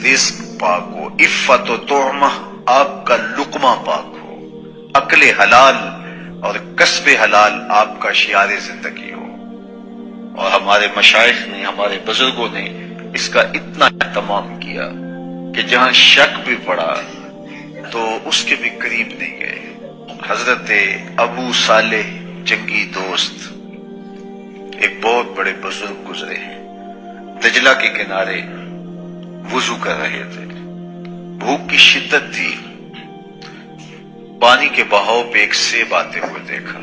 رزق پاک ہو، عفت و طعمہ آپ کا لقمہ پاک ہو، عقل حلال اور کسب حلال آپ کا شعار زندگی ہو۔ اور ہمارے مشائخ نے، ہمارے بزرگوں نے اس کا اتنا اہتمام کیا کہ جہاں شک بھی پڑا تو اس کے بھی قریب نہیں گئے۔ حضرت ابو صالح جنگی دوست ایک بہت بڑے بزرگ گزرے ہیں، دجلہ کے کنارے وضو کر رہے تھے، بھوک کی شدت تھی، پانی کے بہاؤ پہ ایک سیب آتے ہوئے دیکھا،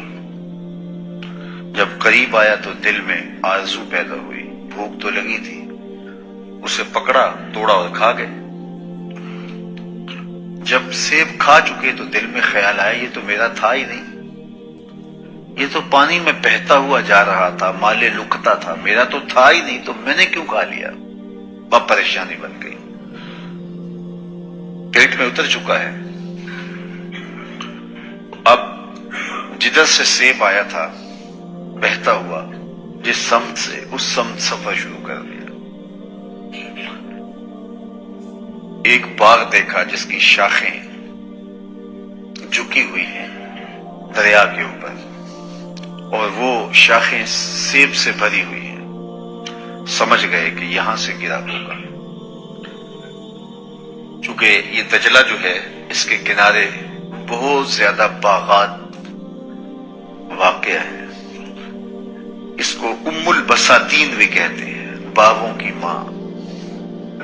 جب قریب آیا تو دل میں آرزو پیدا ہوئی، بھوک تو لگی تھی، اسے پکڑا، توڑا اور کھا گئے۔ جب سیب کھا چکے تو دل میں خیال آیا یہ تو میرا تھا ہی نہیں، یہ تو پانی میں بہتا ہوا جا رہا تھا، مالے لکھتا تھا، میرا تو تھا ہی نہیں، تو میں نے کیوں کھا لیا؟ اب پریشانی بن گئی، پیٹ میں اتر چکا ہے۔ اب جدھر سے سیب آیا تھا بہتا ہوا، جس سمت سے، اس سمت سفر شروع کر دیا۔ ایک باغ دیکھا جس کی شاخیں جھکی ہوئی ہیں دریا کے اوپر، اور وہ شاخیں سیب سے بھری ہوئی ہیں۔ سمجھ گئے کہ یہاں سے گرا ہوگا، چونکہ یہ دجلہ جو ہے اس کے کنارے بہت زیادہ باغات واقع ہیں، اس کو ام البساتین بھی کہتے ہیں، باغوں کی ماں،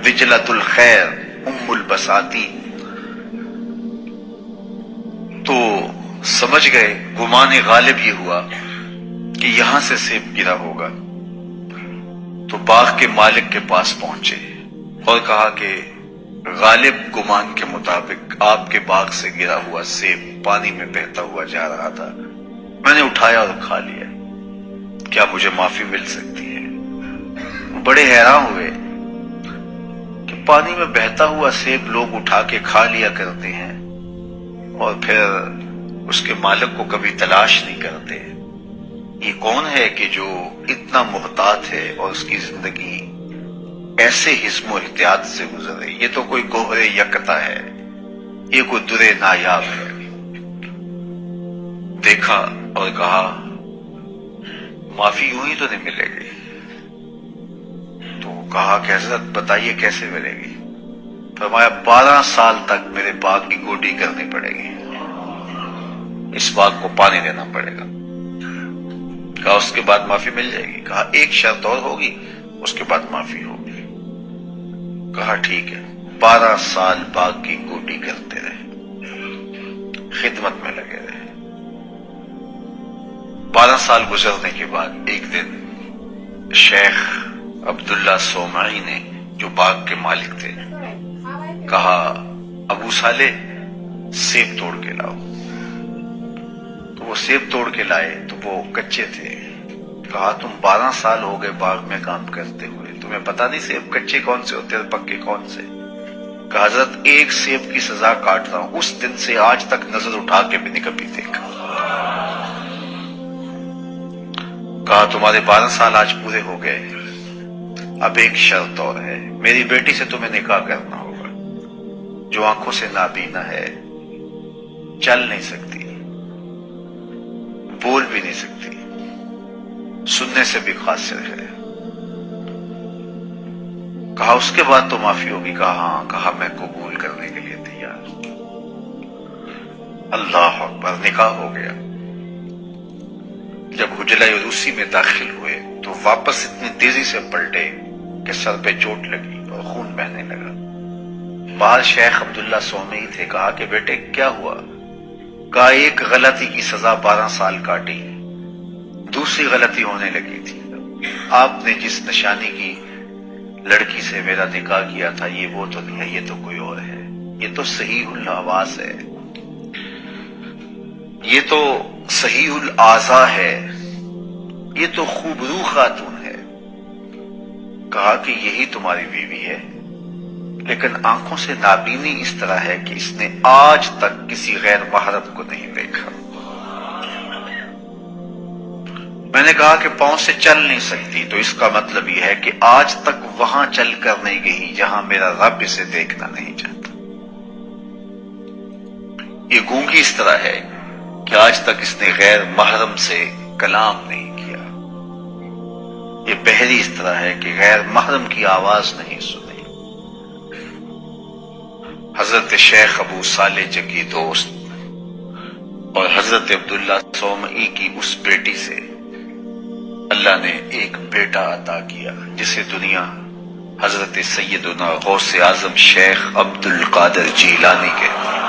دجلۃ الخیر، ام البساتین۔ تو سمجھ گئے، گمان غالب یہ ہوا کہ یہاں سے سیب گرا ہوگا، تو باغ کے مالک کے پاس پہنچے اور کہا کہ غالب گمان کے مطابق آپ کے باغ سے گرا ہوا سیب پانی میں بہتا ہوا جا رہا تھا، میں نے اٹھایا اور کھا لیا، کیا مجھے معافی مل سکتی ہے؟ بڑے حیران ہوئے کہ پانی میں بہتا ہوا سیب لوگ اٹھا کے کھا لیا کرتے ہیں اور پھر اس کے مالک کو کبھی تلاش نہیں کرتے۔ یہ کون ہے کہ جو اتنا محتاط ہے اور اس کی زندگی ایسے حزم و احتیاط سے گزر رہی؟ یہ تو کوئی گوہر یکتا ہے، یہ کوئی در نایاب ہے۔ دیکھا اور کہا معافی یوں ہی تو نہیں ملے گی۔ تو کہا کہ حضرت بتائیے کیسے ملے گی؟ فرمایا 12 سال تک میرے باغ کی گوڈی کرنی پڑے گی، اس باغ کو پانی دینا پڑے گا۔ کہا اس کے بعد معافی مل جائے گی؟ کہا ایک شرط اور ہوگی، اس کے بعد معافی ہوگی۔ کہا ٹھیک ہے۔ 12 سال باغ کی گوڈی کرتے رہے، خدمت میں لگے رہے۔ 12 سال گزرنے کے بعد ایک دن شیخ عبداللہ صومعی نے، جو باغ کے مالک تھے، کہا ابو صالح سیب توڑ کے لاؤ۔ تو وہ سیب توڑ کے لائے تو وہ کچے تھے۔ کہا تم 12 سال ہو گئے باغ میں کام کرتے ہوئے، تمہیں پتا نہیں سیب کچے کون سے ہوتے اور پکے کون سے؟ کہا حضرت ایک سیب کی سزا کاٹ رہا ہوں، اس دن سے آج تک نظر اٹھا کے بھی نہیں کبھی دیکھا۔ کہا تمہارے 12 سال آج پورے ہو گئے، اب ایک شرط اور ہے، میری بیٹی سے تمہیں نکاح کرنا ہوگا، جو آنکھوں سے نابینا ہے، چل نہیں سکتی، بول بھی نہیں سکتی، سننے سے بھی قاصر ہے۔ کہا اس کے بعد تو معافی ہوگی؟ کہا ہاں۔ کہا میں قبول کرنے کے لیے تیار ہوں۔ اللہ اکبر، نکاح ہو گیا۔ جب حجرہ عروسی میں داخل ہوئے تو واپس اتنی تیزی سے پلٹے کہ سر پہ چوٹ لگی اور خون بہنے لگا۔ باہر شیخ عبداللہ صومعی تھے۔ کہا کہ بیٹے کیا ہوا؟ کہا ایک غلطی کی سزا 12 سال کاٹی، دوسری غلطی ہونے لگی تھی، آپ نے جس نشانی کی لڑکی سے میرا نکاح کیا تھا یہ وہ تو نہیں ہے، یہ تو کوئی اور ہے، یہ تو صحیح الحواس ہے، یہ تو صحیح الاعضاء ہے، یہ تو خوبرو خاتون ہے۔ کہا کہ یہی تمہاری بیوی ہے، لیکن آنکھوں سے نابینی اس طرح ہے کہ اس نے آج تک کسی غیر محرم کو نہیں دیکھا۔ میں نے کہا کہ پاؤں سے چل نہیں سکتی، تو اس کا مطلب یہ ہے کہ آج تک وہاں چل کر نہیں گئی جہاں میرا رب اسے دیکھنا نہیں چاہتا۔ یہ گونگی اس طرح ہے کہ آج تک اس نے غیر محرم سے کلام نہیں کیا۔ یہ بہری اس طرح ہے کہ غیر محرم کی آواز نہیں سنی۔ حضرت شیخ ابو صالح جگی دوست اور حضرت عبداللہ سومعی کی اس بیٹی سے اللہ نے ایک بیٹا عطا کیا جسے دنیا حضرت سیدنا غوث اعظم شیخ عبد القادر جیلانی کہتی ہے۔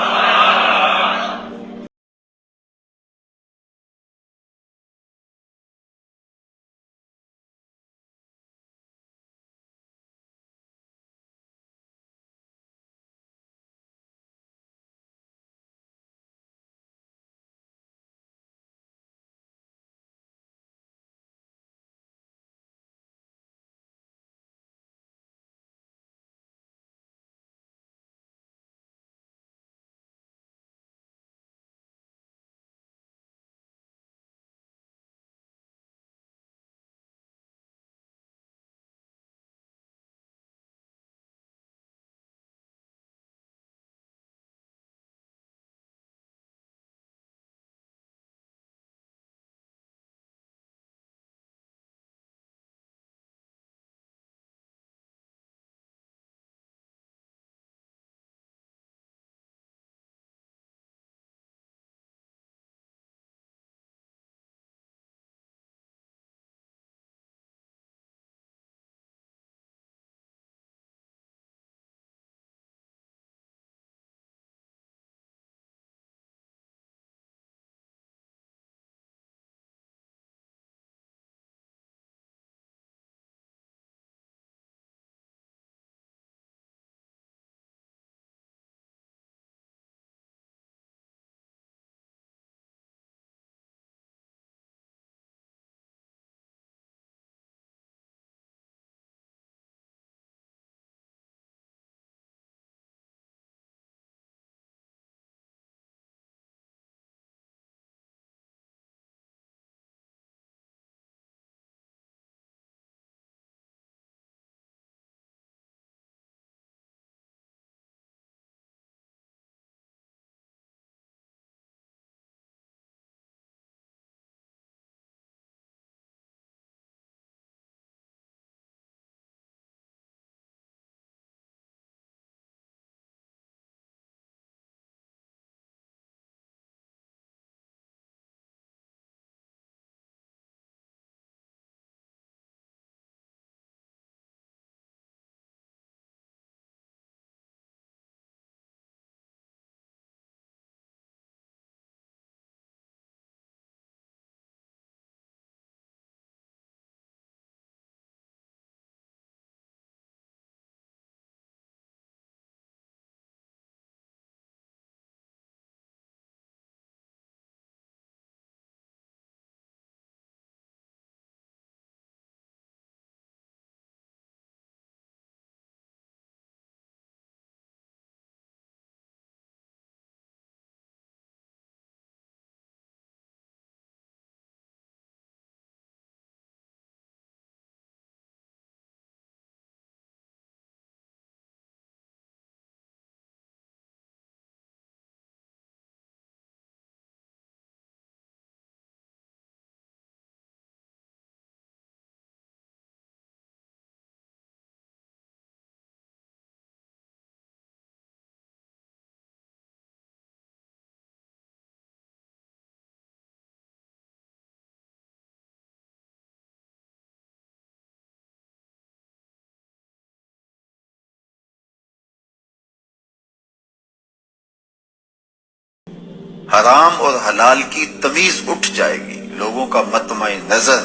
حرام اور حلال کی تمیز اٹھ جائے گی، لوگوں کا مطمع نظر،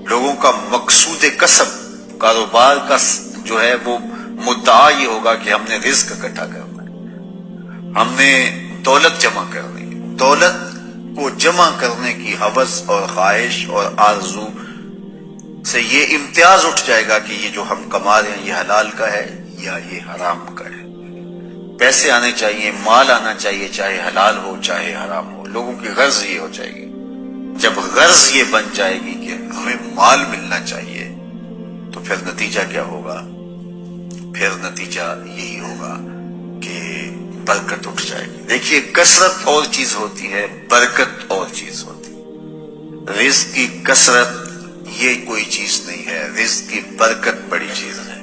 لوگوں کا مقصود کسب، کاروبار کا جو ہے وہ مدعا یہ ہوگا کہ ہم نے رزق اکٹھا کرنا ہے، ہم نے دولت جمع کرنی ہے۔ دولت کو جمع کرنے کی ہوس اور خواہش اور آرزو سے یہ امتیاز اٹھ جائے گا کہ یہ جو ہم کما رہے ہیں یہ حلال کا ہے یا یہ حرام کا ہے۔ پیسے آنے چاہیے، مال آنا چاہیے، چاہے حلال ہو چاہے حرام ہو، لوگوں کی غرض یہ ہو جائے گی۔ جب غرض یہ بن جائے گی کہ ہمیں مال ملنا چاہیے تو پھر نتیجہ کیا ہوگا؟ پھر نتیجہ یہی ہوگا کہ برکت اٹھ جائے گی۔ دیکھیے کثرت اور چیز ہوتی ہے، برکت اور چیز ہوتی ہے۔ رزق کی کثرت یہ کوئی چیز نہیں ہے، رزق کی برکت بڑی چیز ہے۔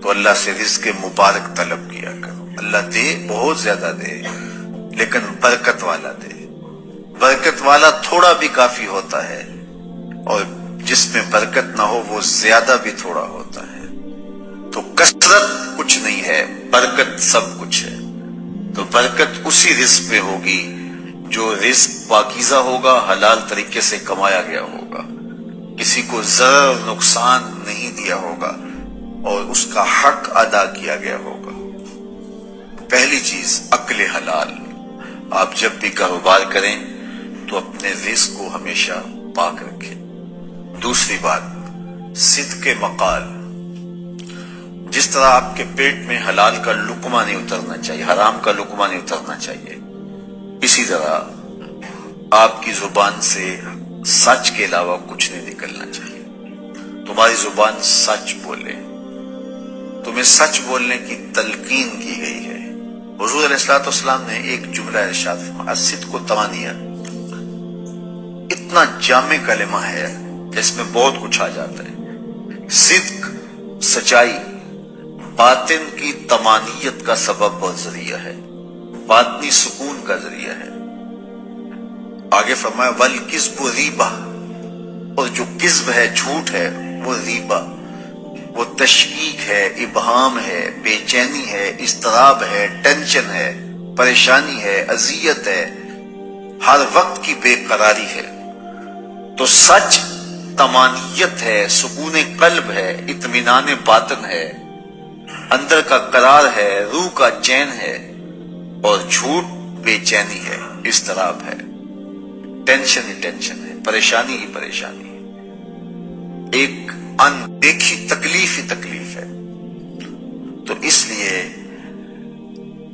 تو اللہ سے رزق مبارک طلب کیا کرو، اللہ دے، بہت زیادہ دے لیکن برکت والا دے۔ برکت والا تھوڑا بھی کافی ہوتا ہے، اور جس میں برکت نہ ہو وہ زیادہ بھی تھوڑا ہوتا ہے۔ تو کثرت کچھ نہیں ہے، برکت سب کچھ ہے۔ تو برکت اسی رزق پہ ہوگی جو رزق پاکیزہ ہوگا، حلال طریقے سے کمایا گیا ہوگا، کسی کو ضرر نقصان نہیں دیا ہوگا اور اس کا حق ادا کیا گیا ہوگا۔ پہلی چیز عقل حلال۔ آپ جب بھی کاروبار کریں تو اپنے رزق کو ہمیشہ پاک رکھیں۔ دوسری بات صدق مقال۔ جس طرح آپ کے پیٹ میں حلال کا لقمہ نہیں اترنا چاہیے، حرام کا لقمہ نہیں اترنا چاہیے، اسی طرح آپ کی زبان سے سچ کے علاوہ کچھ نہیں نکلنا چاہیے۔ تمہاری زبان سچ بولے، تمہیں سچ بولنے کی تلقین کی گئی ہے۔ حضور علیہ السلام نے ایک جملہ ارشاد فرمایا، الصدق ثمانیہ، اتنا جامع کلمہ ہے جس میں بہت کچھ آ جاتا ہے۔ صدق، سچائی، باطن کی طمانیت کا سبب اور ذریعہ ہے، باطنی سکون کا ذریعہ ہے۔ آگے فرمایا والکذب ریبہ، اور جو کذب ہے، جھوٹ ہے، وہ ریبہ، وہ تشکیک ہے، ابہام ہے، بے چینی ہے، اضطراب ہے، ٹینشن ہے، پریشانی ہے، اذیت ہے، ہر وقت کی بے قراری ہے۔ تو سچ طمانیت ہے، سکون قلب ہے، اطمینان باطن ہے، اندر کا قرار ہے، روح کا چین ہے، اور جھوٹ بے چینی ہے، اضطراب ہے، ٹینشن ہی ٹینشن ہے، پریشانی ہی پریشانی ہے، ایک اندیکھی تکلیف ہی تکلیف ہے۔ تو اس لیے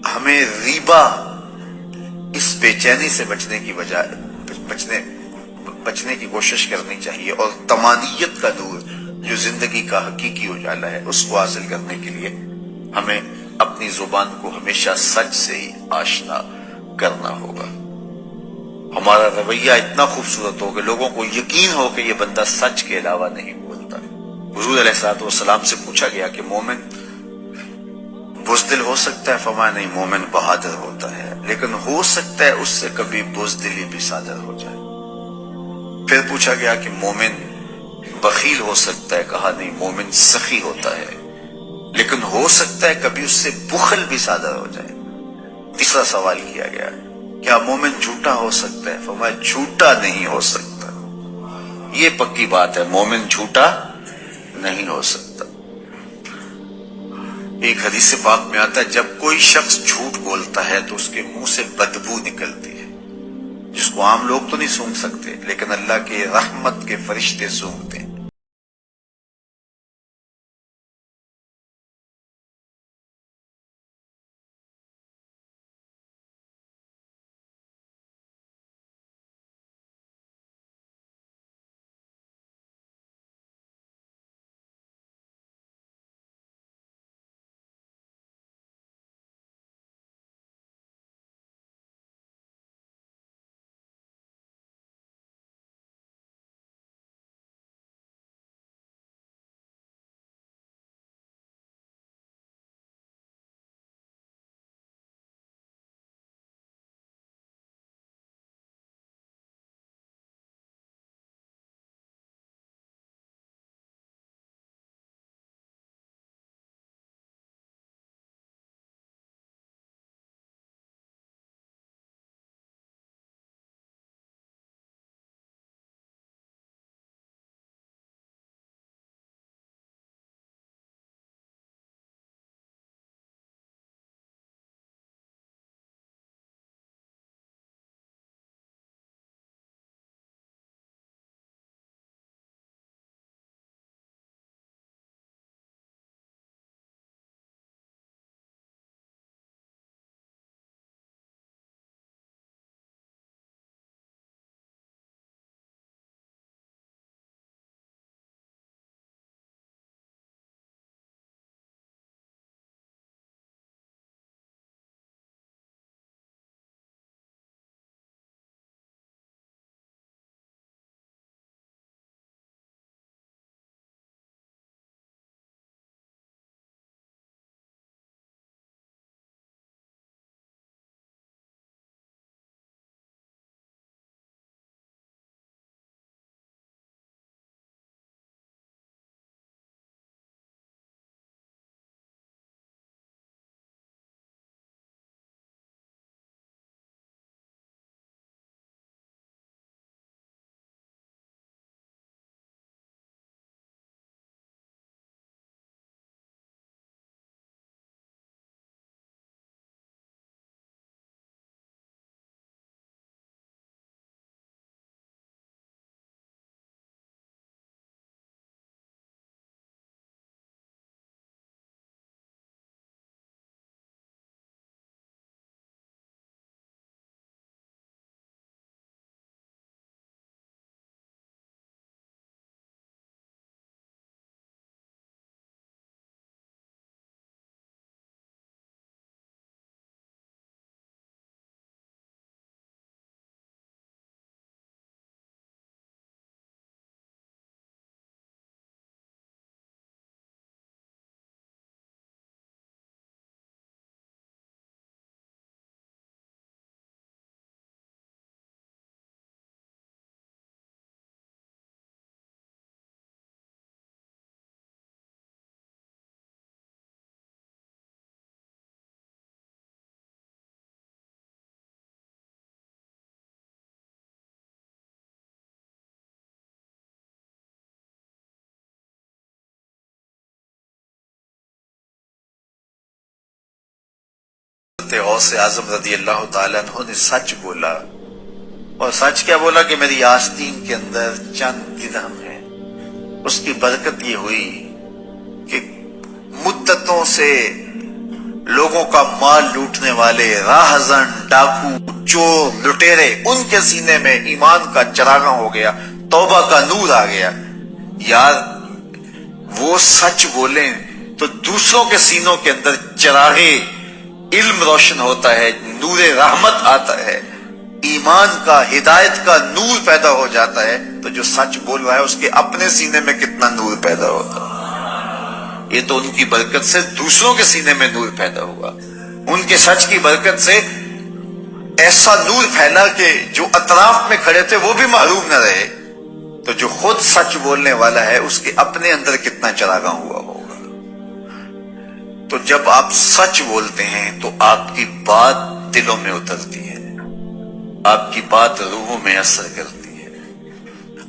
ہمیں ریبہ، اس بے چینی سے بچنے کی بچنے کی کوشش کرنی چاہیے، اور طمانیت کا نور جو زندگی کا حقیقی اجالا ہے اس کو حاصل کرنے کے لیے ہمیں اپنی زبان کو ہمیشہ سچ سے ہی آشنا کرنا ہوگا۔ ہمارا رویہ اتنا خوبصورت ہو کہ لوگوں کو یقین ہو کہ یہ بندہ سچ کے علاوہ نہیں بولتا۔ حضور علیہ السلام سے پوچھا گیا کہ مومن بزدل ہو سکتا ہے؟ فرمایا نہیں، مومن بہادر ہوتا ہے، لیکن ہو سکتا ہے اس سے کبھی بزدلی بھی صادر ہو جائے۔ پھر پوچھا گیا کہ مومن بخیل ہو سکتا ہے؟ کہا نہیں، مومن سخی ہوتا ہے، لیکن ہو سکتا ہے کبھی اس سے بخل بھی صادر ہو جائے۔ تیسرا سوال کیا گیا، کیا مومن جھوٹا ہو سکتا ہے؟ فرمایا جھوٹا نہیں ہو سکتا، یہ پکی بات ہے، مومن جھوٹا نہیں ہو سکتا۔ ایک حدیث پاک میں آتا ہے جب کوئی شخص جھوٹ بولتا ہے تو اس کے منہ سے بدبو نکلتی ہے، جس کو عام لوگ تو نہیں سونگھ سکتے لیکن اللہ کے رحمت کے فرشتے سونگھتے ہیں۔ غوث اعظم رضی اللہ تعالیٰ عنہ نے سچ بولا، اور سچ کیا بولا کہ میری آستین کے اندر چند درہم ہے۔ اس کی برکت یہ ہوئی کہ مدتوں سے لوگوں کا مال لوٹنے والے راہزن، ڈاکو، چور، لٹیرے، ان کے سینے میں ایمان کا چراغاں ہو گیا، توبہ کا نور آ گیا۔ یار وہ سچ بولیں تو دوسروں کے سینوں کے اندر چراغ علم روشن ہوتا ہے، نور رحمت آتا ہے، ایمان کا، ہدایت کا نور پیدا ہو جاتا ہے۔ تو جو سچ بول رہا ہے اس کے اپنے سینے میں کتنا نور پیدا ہوتا ہے۔ یہ تو ان کی برکت سے دوسروں کے سینے میں نور پیدا ہوا، ان کے سچ کی برکت سے ایسا نور پھیلا کہ جو اطراف میں کھڑے تھے وہ بھی محروم نہ رہے۔ تو جو خود سچ بولنے والا ہے اس کے اپنے اندر کتنا چراغاں ہوا ہوگا۔ تو جب آپ سچ بولتے ہیں تو آپ کی بات دلوں میں اترتی ہے، آپ کی بات روحوں میں اثر کرتی ہے۔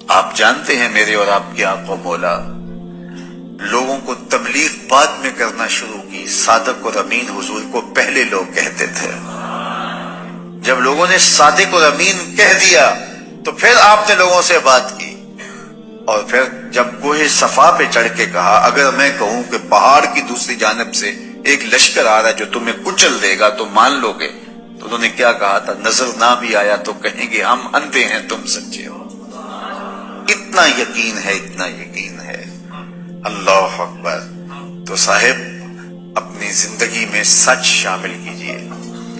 آپ جانتے ہیں میرے اور آپ کے آقا مولا لوگوں کو تبلیغ بعد میں کرنا شروع کی، صادق اور امین حضور کو پہلے لوگ کہتے تھے۔ جب لوگوں نے صادق اور امین کہہ دیا تو پھر آپ نے لوگوں سے بات کی، اور پھر جب کوہ صفا پہ چڑھ کے کہا اگر میں کہوں کہ پہاڑ کی دوسری جانب سے ایک لشکر آ رہا ہے جو تمہیں کچل دے گا تو مان لو گے؟ تو انہوں نے کیا کہا تھا؟ نظر نہ بھی آیا تو کہیں گے ہم اندھے ہیں تم سچے ہو۔ اتنا یقین ہے، اتنا یقین ہے۔ اللہ اکبر۔ تو صاحب اپنی زندگی میں سچ شامل کیجیے۔